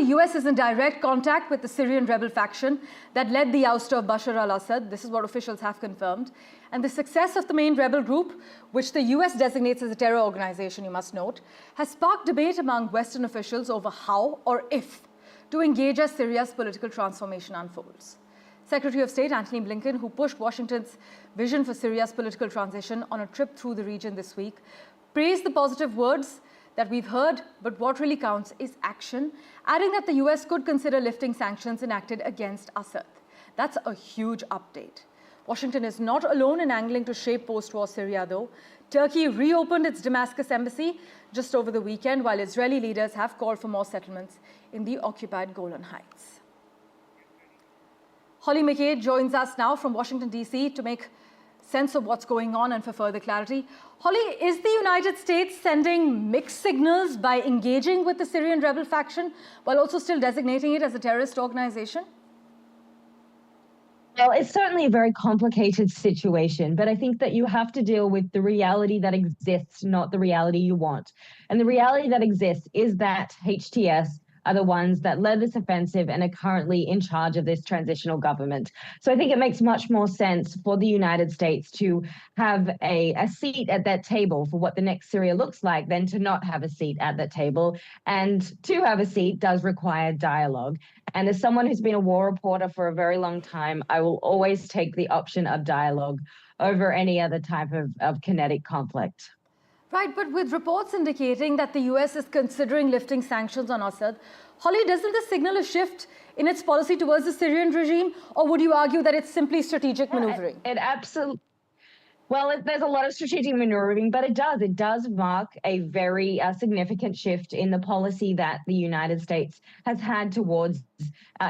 the US is in direct contact with the Syrian rebel faction that led the ouster of Bashar al-Assad. This is what officials have confirmed. And the success of the main rebel group, which the US designates as a terror organization, you must note, has sparked debate among Western officials over how or if to engage as Syria's political transformation unfolds. Secretary of State Antony Blinken, who pushed Washington's vision for Syria's political transition on a trip through the region this week, praised the positive words that we've heard, but what really counts is action, adding that the US could consider lifting sanctions enacted against Assad. That's a huge update. Washington is not alone in angling to shape post-war Syria, though. Turkey reopened its Damascus embassy just over the weekend, while Israeli leaders have called for more settlements in the occupied Golan Heights. Hollie McKay joins us now from Washington, D.C. to make sense of what's going on and for further clarity. Hollie, is the United States sending mixed signals by engaging with the Syrian rebel faction while also still designating it as a terrorist organization? Well, it's certainly a very complicated situation, but I think that you have to deal with the reality that exists, not the reality you want. And the reality that exists is that HTS are the ones that led this offensive and are currently in charge of this transitional government. So I think it makes much more sense for the United States to have a seat at that table for what the next Syria looks like than to not have a seat at that table. And to have a seat does require dialogue. And as someone who's been a war reporter for a very long time, I will always take the option of dialogue over any other type of kinetic conflict. Right, but with reports indicating that the US is considering lifting sanctions on Assad, Hollie, doesn't this signal a shift in its policy towards the Syrian regime, or would you argue that it's simply strategic maneuvering? It absolutely. Well, there's a lot of strategic maneuvering, but it does mark a very significant shift in the policy that the United States has had towards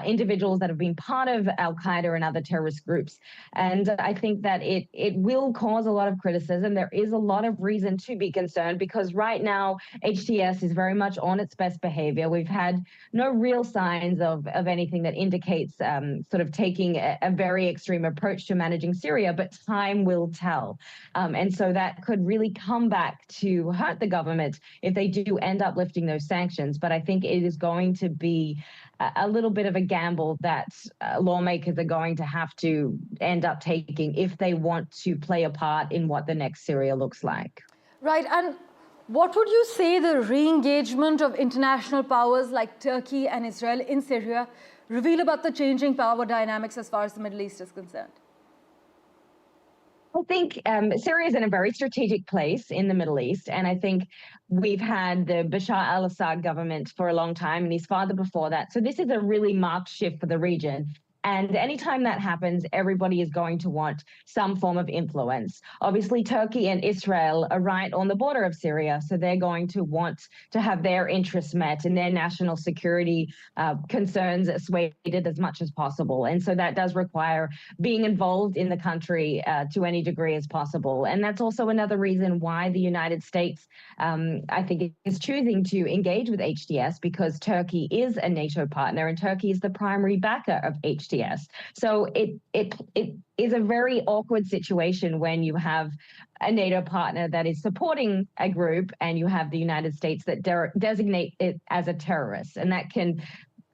individuals that have been part of al-Qaeda and other terrorist groups. And I think that it will cause a lot of criticism. There is a lot of reason to be concerned because right now HTS is very much on its best behavior. We've had no real signs of anything that indicates sort of taking a very extreme approach to managing Syria, but time will tell. And so that could really come back to hurt the government if they do end up lifting those sanctions. But I think it is going to be a little bit of a gamble that lawmakers are going to have to end up taking if they want to play a part in what the next Syria looks like. Right. And what would you say the re-engagement of international powers like Turkey and Israel in Syria reveal about the changing power dynamics as far as the Middle East is concerned? I think Syria is in a very strategic place in the Middle East. And I think we've had the Bashar al-Assad government for a long time and his father before that. So this is a really marked shift for the region. And anytime that happens, everybody is going to want some form of influence. Obviously, Turkey and Israel are right on the border of Syria, so they're going to want to have their interests met and their national security concerns assuaded as much as possible. And so that does require being involved in the country to any degree as possible. And that's also another reason why the United States, I think, is choosing to engage with HTS because Turkey is a NATO partner and Turkey is the primary backer of HTS. So it is a very awkward situation when you have a NATO partner that is supporting a group and you have the United States that designate it as a terrorist, and that can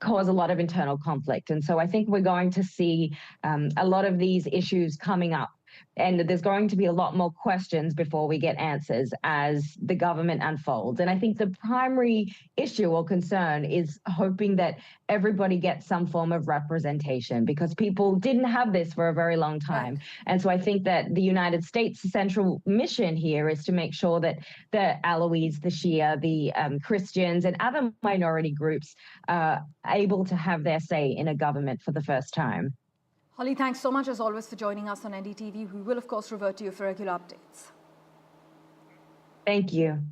cause a lot of internal conflict. And so I think we're going to see a lot of these issues coming up. And there's going to be a lot more questions before we get answers as the government unfolds. And I think the primary issue or concern is hoping that everybody gets some form of representation because people didn't have this for a very long time. Right. And so I think that the United States' central mission here is to make sure that the Alawites, the Shia, the Christians, and other minority groups are able to have their say in a government for the first time. Hollie, thanks so much as always for joining us on NDTV. We will, of course, revert to you for regular updates. Thank you.